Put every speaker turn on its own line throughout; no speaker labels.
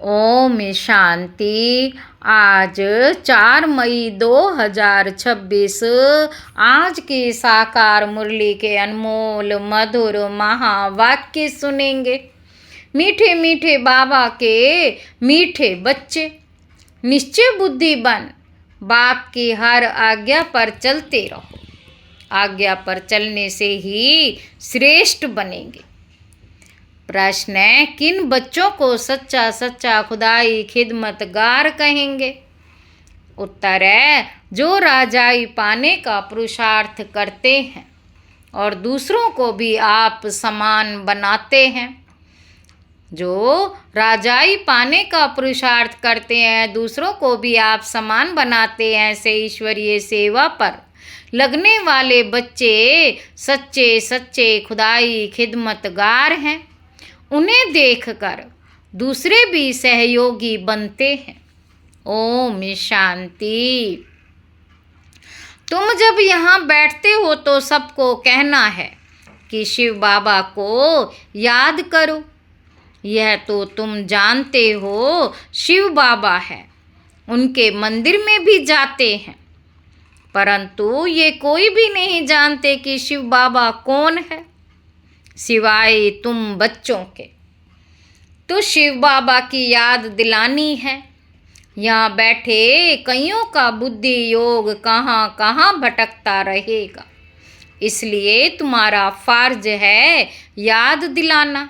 ओम शांति। आज 4 मई 2026 आज की साकार मुरली के अनमोल मधुर महावाक्य सुनेंगे। मीठे मीठे बाबा के मीठे बच्चे, निश्चय बुद्धि बन, बाप की हर आज्ञा पर चलते रहो। आज्ञा पर चलने से ही श्रेष्ठ बनेंगे। प्रश्न है, किन बच्चों को सच्चा सच्चा खुदाई खिदमतगार कहेंगे? उत्तर है, जो राजाई पाने का पुरुषार्थ करते हैं और दूसरों को भी आप समान बनाते हैं। जो राजाई पाने का पुरुषार्थ करते हैं, दूसरों को भी आप समान बनाते हैं, ऐसे ईश्वरीय सेवा पर लगने वाले बच्चे सच्चे सच्चे खुदाई खिदमतगार हैं। उन्हें देखकर दूसरे भी सहयोगी बनते हैं। ओम शांति। तुम जब यहाँ बैठते हो तो सबको कहना है कि शिव बाबा को याद करो। यह तो तुम जानते हो, शिव बाबा है, उनके मंदिर में भी जाते हैं, परंतु ये कोई भी नहीं जानते कि शिव बाबा कौन है, सिवाय तुम बच्चों के। तो शिव बाबा की याद दिलानी है। यहाँ बैठे कईयों का बुद्धि योग कहाँ कहाँ भटकता रहेगा, इसलिए तुम्हारा फर्ज है याद दिलाना।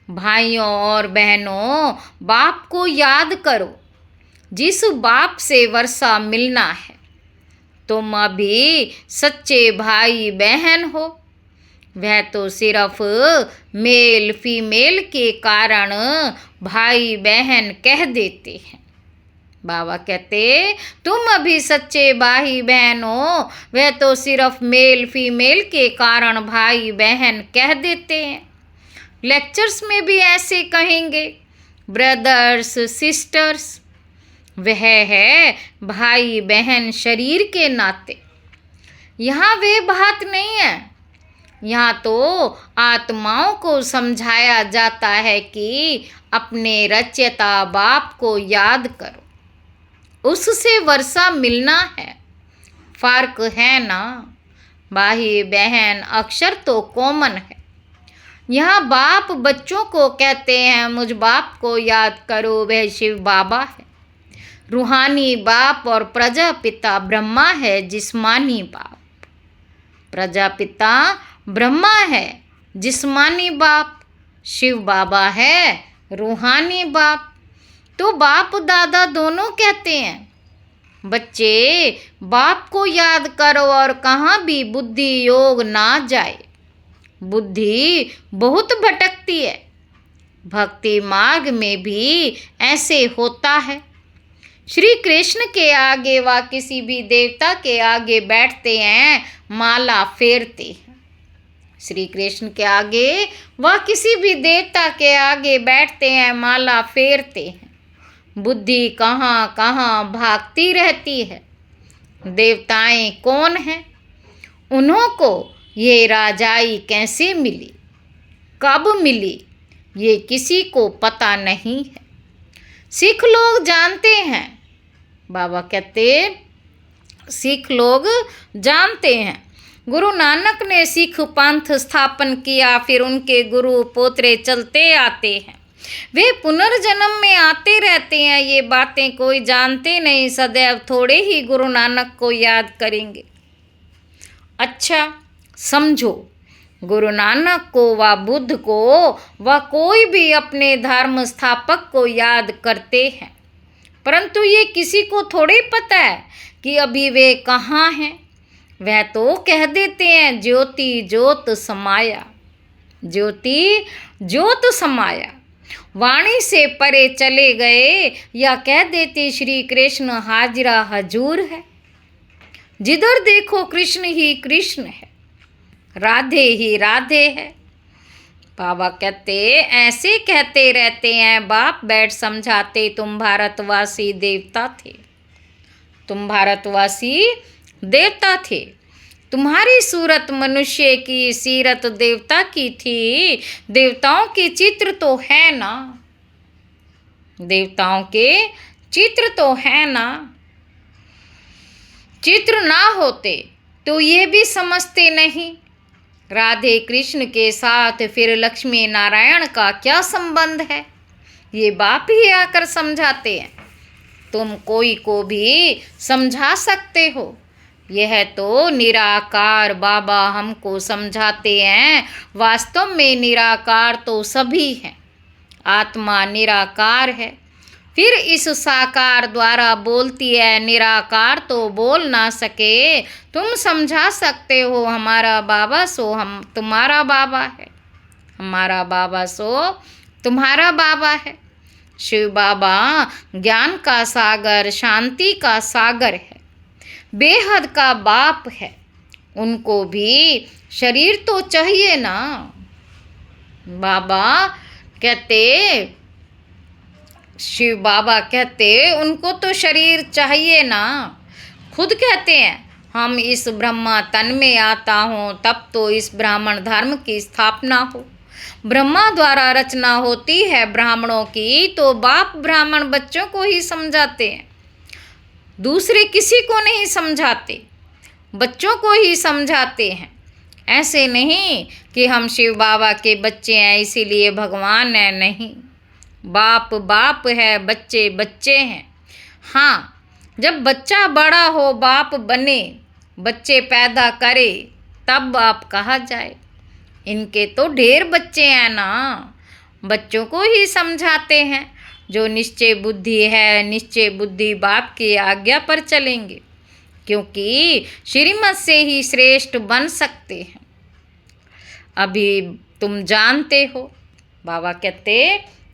भाइयों और बहनों, बाप को याद करो, जिस बाप से वर्षा मिलना है। तुम अभी सच्चे भाई बहन हो। वह तो सिर्फ मेल फीमेल के कारण भाई बहन कह देते हैं। बाबा कहते, तुम अभी सच्चे भाई बहन हो। वह तो सिर्फ मेल फीमेल के कारण भाई बहन कह देते हैं। लेक्चर्स में भी ऐसे कहेंगे, ब्रदर्स सिस्टर्स। वह है भाई बहन शरीर के नाते। यहाँ वे बात नहीं है। यहाँ तो आत्माओं को समझाया जाता है कि अपने रचयिता बाप को याद करो, उससे वर्षा मिलना है। फर्क है ना, भाई बहन अक्षर तो कॉमन है। यहाँ बाप बच्चों को कहते हैं, मुझ बाप को याद करो, वह शिव बाबा है। रूहानी बाप और प्रजापिता ब्रह्मा है, जिस्मानी बाप। प्रजापिता ब्रह्मा है, जिस्मानी बाप शिव बाबा है, रूहानी बाप। तो बाप दादा दोनों कहते हैं, बच्चे बाप को याद करो और कहाँ भी बुद्धि योग ना जाए। बुद्धि बहुत भटकती है। भक्ति मार्ग में भी ऐसे होता है। श्री कृष्ण के आगे व किसी भी देवता के आगे बैठते हैं, माला फेरते हैं। श्री कृष्ण के आगे व किसी भी देवता के आगे बैठते हैं, माला फेरते हैं। बुद्धि कहाँ कहाँ भागती रहती है। देवताएं कौन हैं? उन्हों को ये राजाई कैसे मिली, कब मिली, ये किसी को पता नहीं है। सिख लोग जानते हैं। बाबा कहते, सिख लोग जानते हैं। गुरु नानक ने सिख पंथ स्थापन किया, फिर उनके गुरु पोतरे चलते आते हैं। वे पुनर्जन्म में आते रहते हैं। ये बातें कोई जानते नहीं। सदैव थोड़े ही गुरु नानक को याद करेंगे। अच्छा समझो, गुरु नानक को व बुद्ध को व कोई भी अपने धर्म स्थापक को याद करते हैं, परंतु ये किसी को थोड़ी पता है कि अभी वे कहाँ हैं। वह तो कह देते हैं, ज्योति ज्योत समाया, ज्योति ज्योत समाया। वाणी से परे चले गए, या कह देते श्री कृष्ण हाजिरा हजूर है। जिधर देखो कृष्ण ही कृष्ण है, राधे ही राधे है। बाबा कहते, ऐसे कहते रहते हैं। बाप बैठ समझाते, तुम भारतवासी देवता थे, तुम भारतवासी देवता थे। तुम्हारी सूरत मनुष्य की, सीरत देवता की थी। देवताओं के चित्र तो है ना। देवताओं के चित्र तो है ना, चित्र ना होते तो ये भी समझते नहीं। राधे कृष्ण के साथ फिर लक्ष्मी नारायण का क्या संबंध है, ये बाप ही आकर समझाते हैं। तुम कोई को भी समझा सकते हो, यह तो निराकार बाबा हमको समझाते हैं। वास्तव में निराकार तो सभी हैं, आत्मा निराकार है, फिर इस साकार द्वारा बोलती है। निराकार तो बोल ना सके, तुम समझा सकते हो। हमारा बाबा सो हम तुम्हारा बाबा है, हमारा बाबा सो तुम्हारा बाबा है। शिव बाबा ज्ञान का सागर, शांति का सागर है, बेहद का बाप है। उनको भी शरीर तो चाहिए ना। बाबा कहते, शिव बाबा कहते उनको तो शरीर चाहिए ना। खुद कहते हैं हम इस ब्रह्मा तन में आता हूँ तब तो इस ब्राह्मण धर्म की स्थापना हो। ब्रह्मा द्वारा रचना होती है ब्राह्मणों की, तो बाप ब्राह्मण बच्चों को ही समझाते हैं, दूसरे किसी को नहीं समझाते, बच्चों को ही समझाते हैं। ऐसे नहीं कि हम शिव बाबा के बच्चे हैं इसीलिए भगवान है, नहीं। बाप बाप है, बच्चे बच्चे हैं। हाँ, जब बच्चा बड़ा हो, बाप बने, बच्चे पैदा करे, तब बाप कहा जाए। इनके तो ढेर बच्चे हैं ना, बच्चों को ही समझाते हैं। जो निश्चय बुद्धि है, निश्चय बुद्धि बाप की आज्ञा पर चलेंगे, क्योंकि श्रीमत से ही श्रेष्ठ बन सकते हैं। अभी तुम जानते हो, बाबा कहते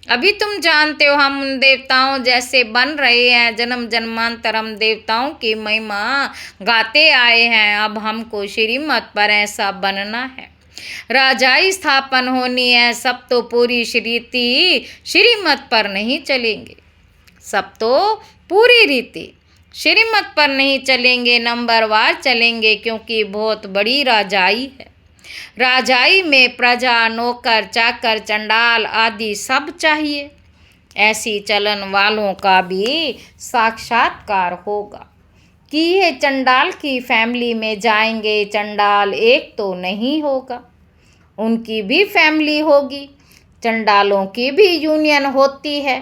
अभी तुम जानते हो हम उन देवताओं जैसे बन रहे हैं। जन्म जन्मांतर हम देवताओं की महिमा गाते आए हैं, अब हमको श्रीमत पर ऐसा बनना है। राजाई स्थापन होनी है, सब तो पूरी रीति श्रीमत पर नहीं चलेंगे, सब तो पूरी रीति श्रीमत पर नहीं चलेंगे, नंबरवार चलेंगे, क्योंकि बहुत बड़ी राजाई है। राजाई में प्रजा, नौकर, चाकर, चंडाल आदि सब चाहिए। ऐसी चलन वालों का भी साक्षात्कार होगा कि ये चंडाल की फैमिली में जाएंगे। चंडाल एक तो नहीं होगा, उनकी भी फैमिली होगी, चंडालों की भी यूनियन होती है,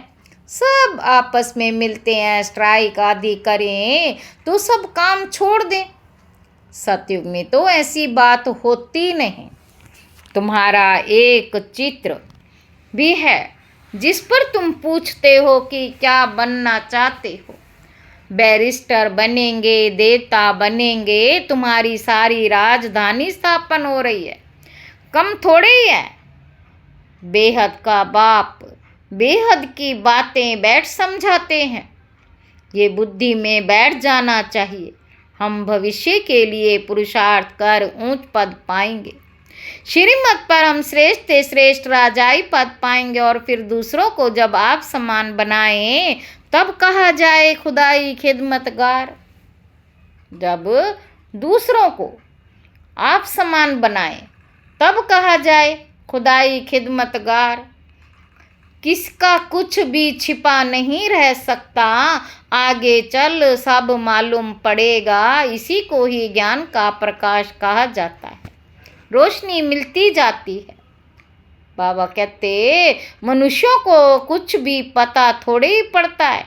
सब आपस में मिलते हैं, स्ट्राइक आदि करें तो सब काम छोड़ दें। सतयुग में तो ऐसी बात होती नहीं। तुम्हारा एक चित्र भी है जिस पर तुम पूछते हो कि क्या बनना चाहते हो। बैरिस्टर बनेंगे, देवता बनेंगे, तुम्हारी सारी राजधानी स्थापन हो रही है, कम थोड़े ही है। बेहद का बाप बेहद की बातें बैठ समझाते हैं, ये बुद्धि में बैठ जाना चाहिए। हम भविष्य के लिए पुरुषार्थ कर ऊंच पद पाएंगे, श्रीमत पर हम श्रेष्ठ से श्रेष्ठ राजाई पद पाएंगे, और फिर दूसरों को जब आप समान बनाएं तब कहा जाए खुदाई खिदमतगार। जब दूसरों को आप समान बनाएं तब कहा जाए खुदाई खिदमतगार। किसका कुछ भी छिपा नहीं रह सकता, आगे चल सब मालूम पड़ेगा। इसी को ही ज्ञान का प्रकाश कहा जाता है, रोशनी मिलती जाती है। बाबा कहते मनुष्यों को कुछ भी पता थोड़े ही पड़ता है,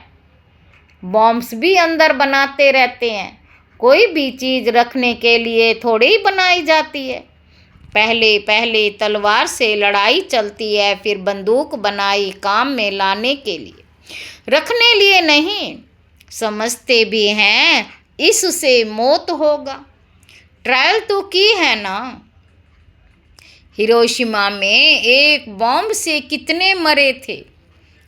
बॉम्ब्स भी अंदर बनाते रहते हैं, कोई भी चीज़ रखने के लिए थोड़ी ही बनाई जाती है। पहले पहले तलवार से लड़ाई चलती है, फिर बंदूक बनाई काम में लाने के लिए, रखने लिए नहीं। समझते भी हैं इससे मौत होगा, ट्रायल तो की है ना। हिरोशिमा में एक बॉम्ब से कितने मरे थे,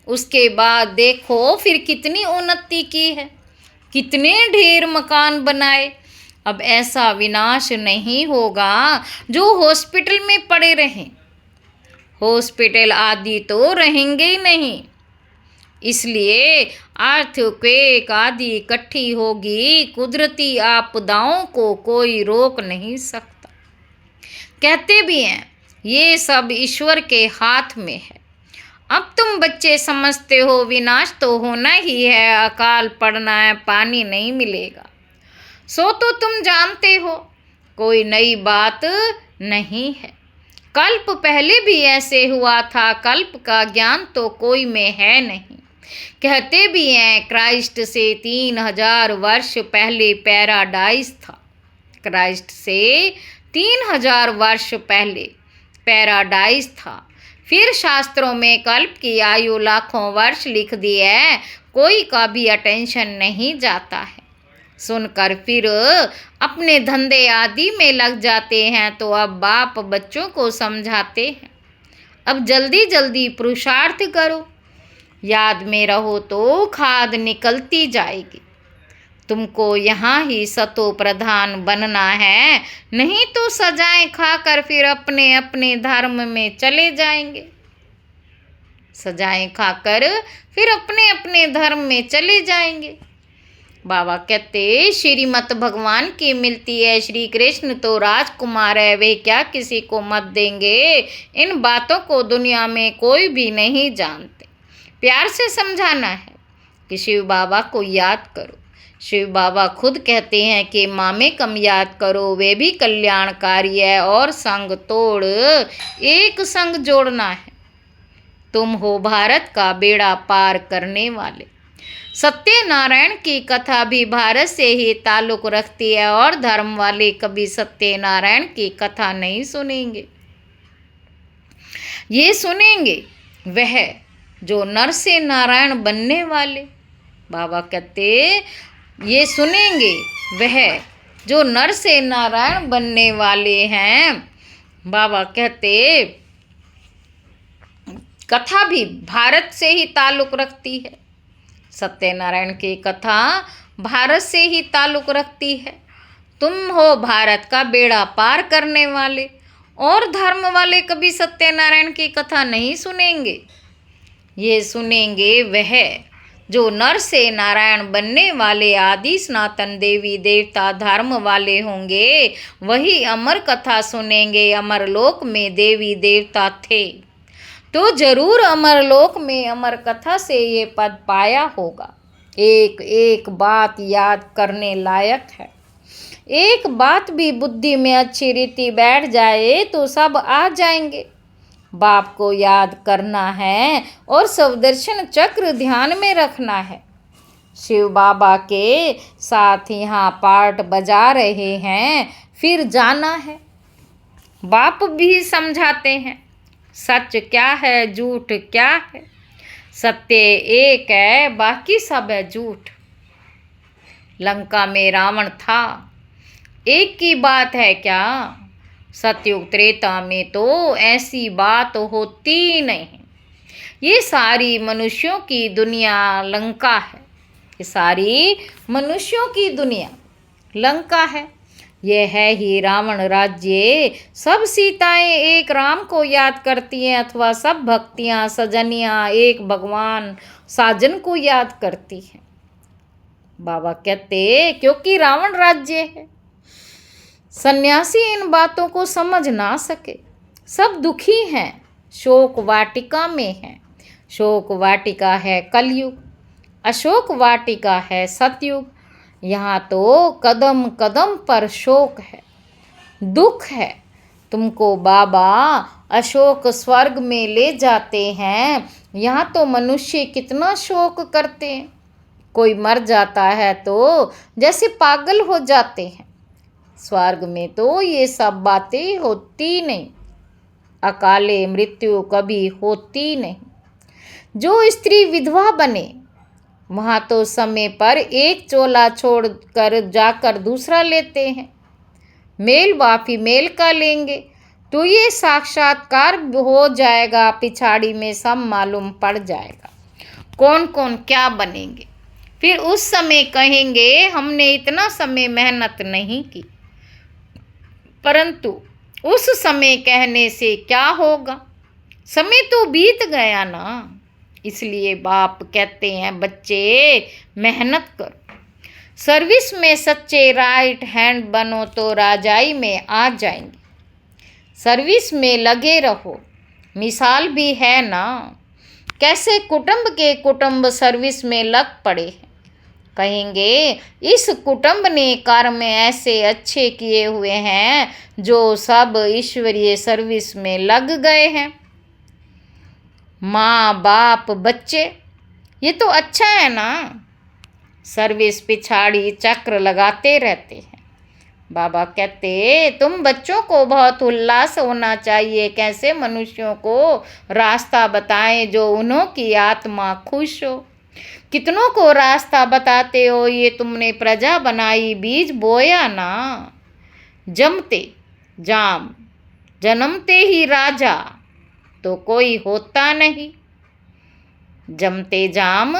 उसके बाद देखो फिर कितनी उन्नति की है, कितने ढेर मकान बनाए। अब ऐसा विनाश नहीं होगा जो हॉस्पिटल में पड़े रहें, हॉस्पिटल आदि तो रहेंगे ही नहीं। इसलिए अर्थक्वेक आदि इकट्ठी होगी, कुदरती आपदाओं को कोई रोक नहीं सकता। कहते भी हैं ये सब ईश्वर के हाथ में है, अब तुम बच्चे समझते हो विनाश तो होना ही है, अकाल पड़ना है, पानी नहीं मिलेगा। सो तो तुम जानते हो, कोई नई बात नहीं है। कल्प पहले भी ऐसे हुआ था, कल्प का ज्ञान तो कोई में है नहीं। कहते भी हैं क्राइस्ट से 3000 वर्ष पहले पैराडाइज था। क्राइस्ट से 3000 वर्ष पहले पैराडाइज था। फिर शास्त्रों में कल्प की आयु लाखों वर्ष लिख दी है, कोई का भी अटेंशन नहीं जाता है। सुनकर फिर अपने धंधे आदि में लग जाते हैं। तो अब बाप बच्चों को समझाते हैं, अब जल्दी जल्दी पुरुषार्थ करो, याद में रहो तो खाद निकलती जाएगी। तुमको यहाँ ही सतो प्रधान बनना है, नहीं तो सजाएं खाकर फिर अपने अपने धर्म में चले जाएंगे। सजाएं खाकर फिर अपने अपने धर्म में चले जाएंगे। बाबा कहते श्रीमत भगवान की मिलती है, श्री कृष्ण तो राजकुमार है, वे क्या किसी को मत देंगे। इन बातों को दुनिया में कोई भी नहीं जानते। प्यार से समझाना है कि शिव बाबा को याद करो। शिव बाबा खुद कहते हैं कि मामे कम याद करो, वे भी कल्याणकारी है, और संग तोड़ एक संग जोड़ना है। तुम हो भारत का बेड़ा पार करने वाले। सत्यनारायण की कथा भी भारत से ही ताल्लुक रखती है, और धर्म वाले कभी सत्यनारायण की कथा नहीं सुनेंगे। ये सुनेंगे वह जो नर से नारायण बनने वाले। बाबा कहते ये सुनेंगे वह जो नर से नारायण बनने वाले हैं। बाबा कहते कथा भी भारत से ही ताल्लुक रखती है। सत्यनारायण की कथा भारत से ही ताल्लुक रखती है। तुम हो भारत का बेड़ा पार करने वाले, और धर्म वाले कभी सत्यनारायण की कथा नहीं सुनेंगे। ये सुनेंगे वह जो नर से नारायण बनने वाले आदि सनातन देवी देवता धर्म वाले होंगे, वही अमर कथा सुनेंगे। अमरलोक में देवी देवता थे तो जरूर अमरलोक में अमर कथा से ये पद पाया होगा। एक एक बात याद करने लायक है। एक बात भी बुद्धि में अच्छी रीति बैठ जाए तो सब आ जाएंगे। बाप को याद करना है और सवदर्शन चक्र ध्यान में रखना है। शिव बाबा के साथ यहाँ पार्ट बजा रहे हैं, फिर जाना है। बाप भी समझाते हैं सच क्या है, झूठ क्या है। सत्य एक है, बाकी सब है झूठ। लंका में रावण था, एक की बात है क्या। सतयुग त्रेता में तो ऐसी बात होती नहीं। ये सारी मनुष्यों की दुनिया लंका है। ये सारी मनुष्यों की दुनिया लंका है। यह है ही रावण राज्य। सब सीताएं एक राम को याद करती हैं, अथवा सब भक्तियां सजनियां एक भगवान साजन को याद करती हैं। बाबा कहते क्योंकि रावण राज्य है। सन्यासी इन बातों को समझ ना सके। सब दुखी हैं, शोक वाटिका में हैं। शोक वाटिका है कलयुग, अशोक वाटिका है सतयुग। यहाँ तो कदम कदम पर शोक है, दुख है। तुमको बाबा अशोक स्वर्ग में ले जाते हैं। यहाँ तो मनुष्य कितना शोक करते हैं। कोई मर जाता है तो जैसे पागल हो जाते हैं। स्वर्ग में तो ये सब बातें होती नहीं। अकाले मृत्यु कभी होती नहीं। जो स्त्री विधवा बने वहाँ तो समय पर एक चोला छोड़कर जाकर दूसरा लेते हैं। मेल व फीमेल का लेंगे तो ये साक्षात्कार हो जाएगा। पिछाड़ी में सब मालूम पड़ जाएगा कौन कौन क्या बनेंगे। फिर उस समय कहेंगे हमने इतना समय मेहनत नहीं की। परंतु उस समय कहने से क्या होगा, समय तो बीत गया ना। इसलिए बाप कहते हैं बच्चे मेहनत करो, सर्विस में सच्चे राइट हैंड बनो तो राजाई में आ जाएंगे। सर्विस में लगे रहो। मिसाल भी है ना, कैसे कुटुंब के कुटुंब सर्विस में लग पड़े हैं। कहेंगे इस कुटुंब ने कर्म ऐसे अच्छे किए हुए हैं जो सब ईश्वरीय सर्विस में लग गए हैं। माँ बाप बच्चे, ये तो अच्छा है ना, सर्विस पिछाड़ी चक्र लगाते रहते हैं। बाबा कहते तुम बच्चों को बहुत उल्लास होना चाहिए, कैसे मनुष्यों को रास्ता बताएं जो उन्हों की आत्मा खुश हो। कितनों को रास्ता बताते हो, ये तुमने प्रजा बनाई, बीज बोया ना। जमते जाम जन्मते ही राजा तो कोई होता नहीं। जमते जाम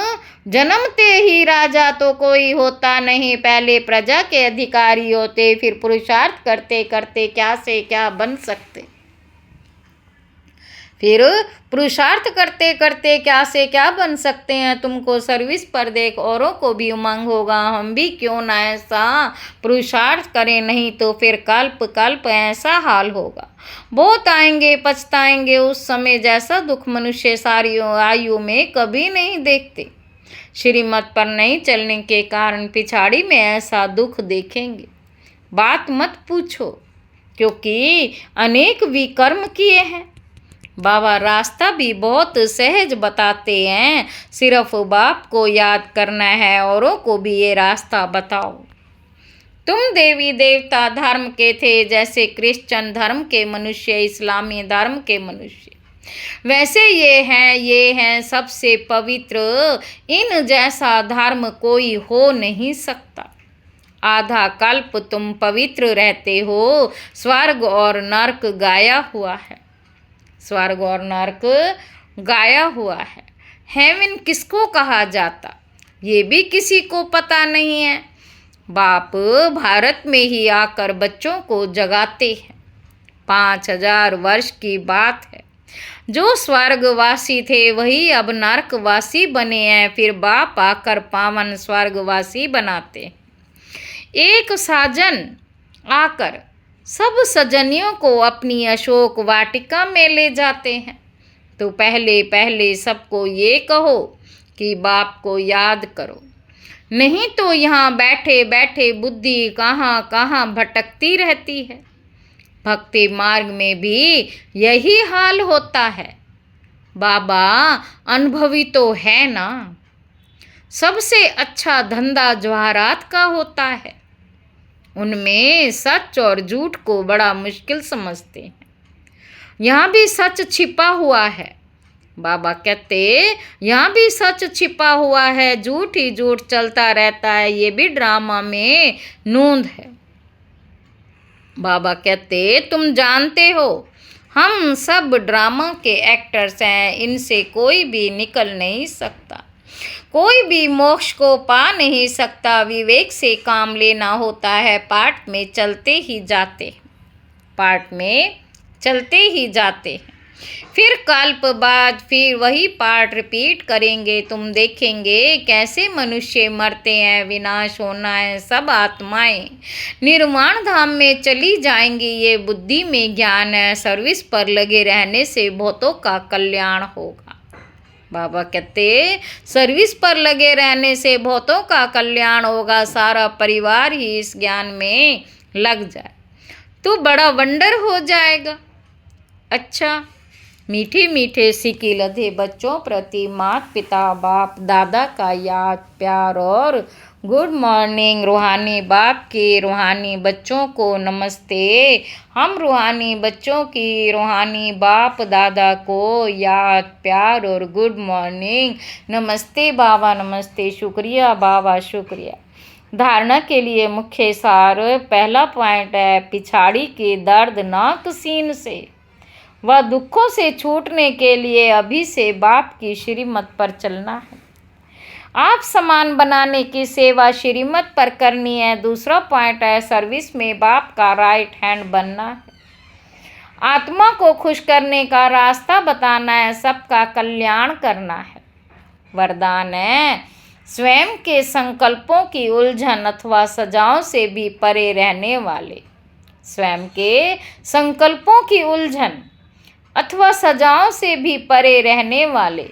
जन्मते ही राजा तो कोई होता नहीं। पहले प्रजा के अधिकारी होते, फिर पुरुषार्थ करते करते क्या से क्या बन सकते। फिर पुरुषार्थ करते करते क्या से क्या बन सकते हैं। तुमको सर्विस पर देख औरों को भी उमंग होगा, हम भी क्यों ना ऐसा पुरुषार्थ करें, नहीं तो फिर कल्प कल्प ऐसा हाल होगा। बहुत आएंगे पछताएंगे उस समय, जैसा दुख मनुष्य सारी आयु में कभी नहीं देखते। श्रीमत पर नहीं चलने के कारण पिछाड़ी में ऐसा दुख देखेंगे। बात मत पूछो, क्योंकि अनेक विकर्म किए हैं। बाबा रास्ता भी बहुत सहज बताते हैं, सिर्फ बाप को याद करना है, औरों को भी ये रास्ता बताओ। तुम देवी देवता धर्म के थे, जैसे क्रिश्चियन धर्म के मनुष्य, इस्लामी धर्म के मनुष्य, वैसे ये हैं सबसे पवित्र। इन जैसा धर्म कोई हो नहीं सकता। आधा कल्प तुम पवित्र रहते हो। स्वर्ग और नरक गाया हुआ है, स्वर्ग और नरक गाया हुआ है। हेवन किसको कहा जाता, ये भी किसी को पता नहीं है। बाप भारत में ही आकर बच्चों को जगाते हैं। 5000 वर्ष की बात है। जो स्वर्गवासी थे वही अब नरकवासी बने हैं, फिर बाप आकर पावन स्वर्गवासी बनाते हैं। एक साजन आकर सब सजनियों को अपनी अशोक वाटिका में ले जाते हैं। तो पहले पहले सबको ये कहो कि बाप को याद करो, नहीं तो यहाँ बैठे बैठे बुद्धि कहाँ कहाँ भटकती रहती है। भक्ति मार्ग में भी यही हाल होता है। बाबा अनुभवी तो है ना। सबसे अच्छा धंधा जवाहरात का होता है। उनमें सच और झूठ को बड़ा मुश्किल समझते हैं। यहाँ भी सच छिपा हुआ है। बाबा कहते यहाँ भी सच छिपा हुआ है, झूठ ही झूठ चलता रहता है, ये भी ड्रामा में नूंद है। बाबा कहते तुम जानते हो हम सब ड्रामा के एक्टर्स हैं, इनसे कोई भी निकल नहीं सकता, कोई भी मोक्ष को पा नहीं सकता। विवेक से काम लेना होता है, पाठ में चलते ही जाते, पाठ में चलते ही जाते हैं। फिर कल्प बाद फिर वही पाठ रिपीट करेंगे। तुम देखेंगे कैसे मनुष्य मरते हैं, विनाश होना है, सब आत्माएं निर्वाण धाम में चली जाएंगी। ये बुद्धि में ज्ञान है। सर्विस पर लगे रहने से बहुतों का कल्याण होगा। बाबा कहते सर्विस पर लगे रहने से बहुतों का कल्याण होगा। सारा परिवार ही इस ज्ञान में लग जाए तो बड़ा वंडर हो जाएगा। अच्छा, मीठे मीठे सिक्के लदे बच्चों प्रति माता पिता बाप दादा का याद प्यार और गुड मॉर्निंग। रूहानी बाप के रूहानी बच्चों को नमस्ते। हम रूहानी बच्चों की रूहानी बाप दादा को याद प्यार और गुड मॉर्निंग। नमस्ते बाबा, नमस्ते, शुक्रिया बाबा, शुक्रिया। धारणा के लिए मुख्य सार पहला पॉइंट है पिछाड़ी के दर्दनाक सीन से व दुखों से छूटने के लिए अभी से बाप की श्रीमत पर चलना है। आप समान बनाने की सेवा श्रीमत पर करनी है। दूसरा पॉइंट है सर्विस में बाप का राइट हैंड बनना है। आत्मा को खुश करने का रास्ता बताना है, सबका कल्याण करना है। वरदान है स्वयं के संकल्पों की उलझन अथवा सजाओं से भी परे रहने वाले। स्वयं के संकल्पों की उलझन अथवा सजाओं से भी परे रहने वाले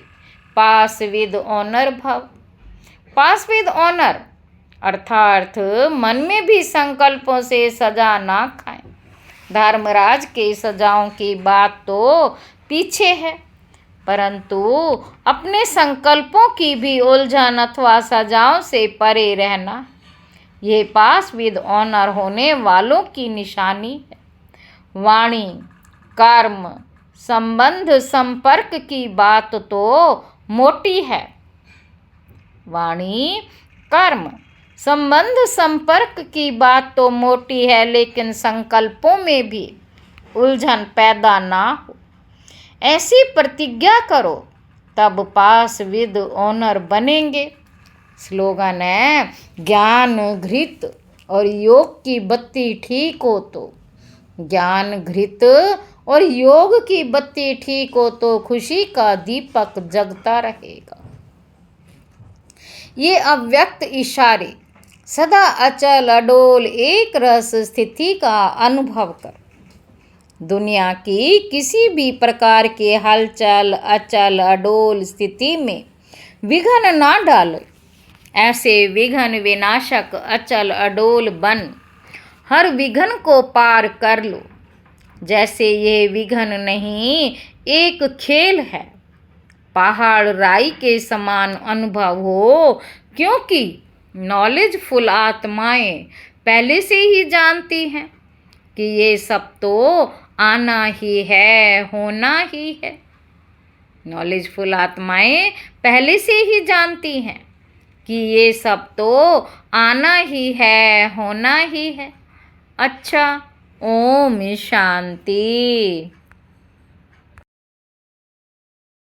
पास विद ऑनर भव। पास विद ऑनर अर्थात मन में भी संकल्पों से सजा ना खाएं। धर्मराज के सजाओं की बात तो पीछे है, परंतु अपने संकल्पों की भी उलझन अथवा सजाओं से परे रहना, ये पास विद ऑनर होने वालों की निशानी है। वाणी, कर्म, संबंध संपर्क की बात तो मोटी है। वाणी, कर्म, संबंध संपर्क की बात तो मोटी है, लेकिन संकल्पों में भी उलझन पैदा ना हो, ऐसी प्रतिज्ञा करो, तब पास विद ऑनर बनेंगे। स्लोगन है, ज्ञान घृत और योग की बत्ती ठीक हो तो, ज्ञान घृत और योग की बत्ती ठीक हो तो खुशी का दीपक जगता रहेगा। ये अव्यक्त इशारे सदा अचल अडोल एक रस स्थिति का अनुभव कर दुनिया की किसी भी प्रकार के हलचल अचल अडोल स्थिति में विघ्न ना डालो। ऐसे विघ्न विनाशक अचल अडोल बन हर विघ्न को पार कर लो, जैसे ये विघ्न नहीं एक खेल है। पहाड़ राई के समान अनुभव हो, क्योंकि नॉलेजफुल आत्माएं पहले से ही जानती हैं कि ये सब तो आना ही है, होना ही है। नॉलेजफुल आत्माएं पहले से ही जानती हैं कि ये सब तो आना ही है, होना ही है। अच्छा, ओम शांति।